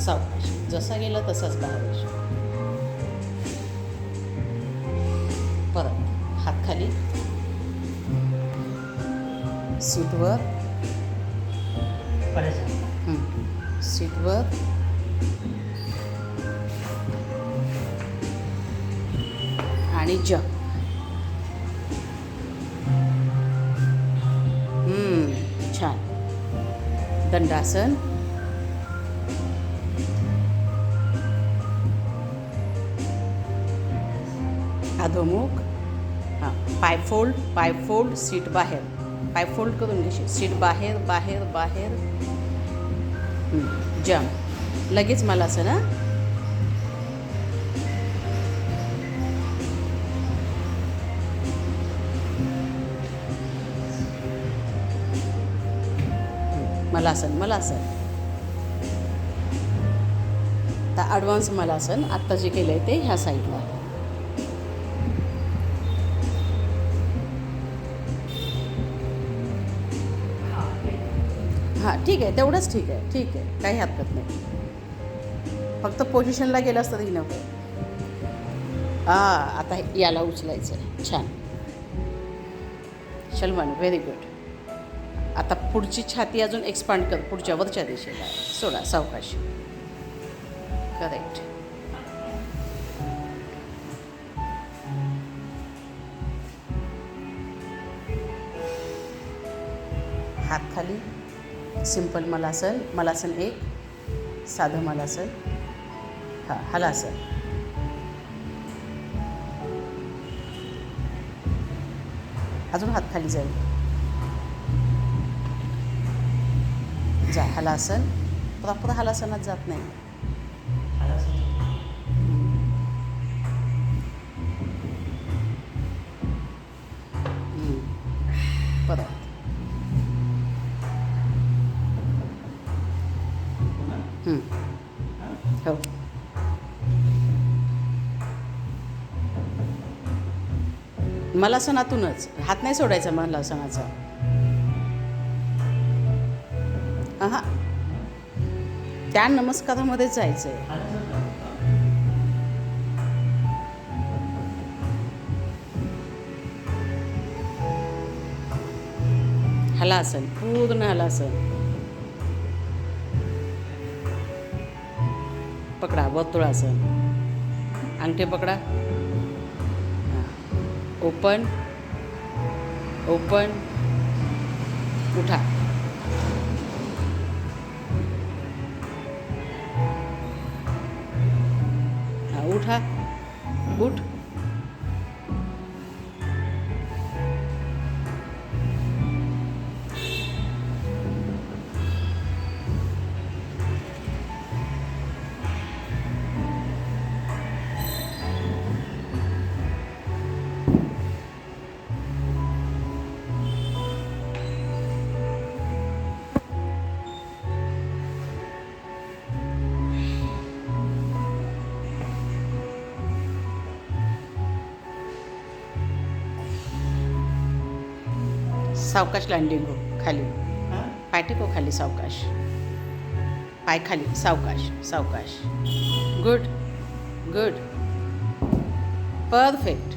सावकाश, जसा गेला तसाच बाहेर येशील. परत हात खाली, सीटवर, सीटवर, आणि जंप. छान. दंडासन, अधोमुख. हां, पाय फोल्ड, सीट बाहेर. पाय फोल्ड करून घेशील, सीट बाहेर बाहेर बाहेर. जंप. लगेच मला असं ना, मलासन. आता ॲडव्हान्स मलासन आत्ता जे केलं आहे ते ह्या साईडला. हां, ठीक आहे, तेवढंच ठीक आहे, काही हरकत नाही. फक्त पोझिशनला गेलं असतं तरी नको. आता याला उचलायचं आहे. छान. शलमान, व्हेरी गुड. आता पुढची छाती अजून एक्सपांड कर, पुढच्या वरच्या दिशेला. सोडा, सावकाश. करेक्ट. हात खाली, सिंपल मलासन 1, साधं मलासन. हां, हलासन. अजून हात खाली जाईल. जा, हलासन. प्रॉपर हलासनात जात नाही. परत. हो. मलासनातूनच हात नाही सोडायचा मलासनाचा. हां, त्या नमस्कारामध्येच जायचं आहे. हलासन, पूर्ण हलासन. पकडा, वर्तुळासन. अंगठे पकडा. ओपन, उठा. उठा, उठ. सावकाश लँडिंग हो, खाली. पाय टेको खाली, सावकाश. पाय खाली, सावकाश. गुड. परफेक्ट.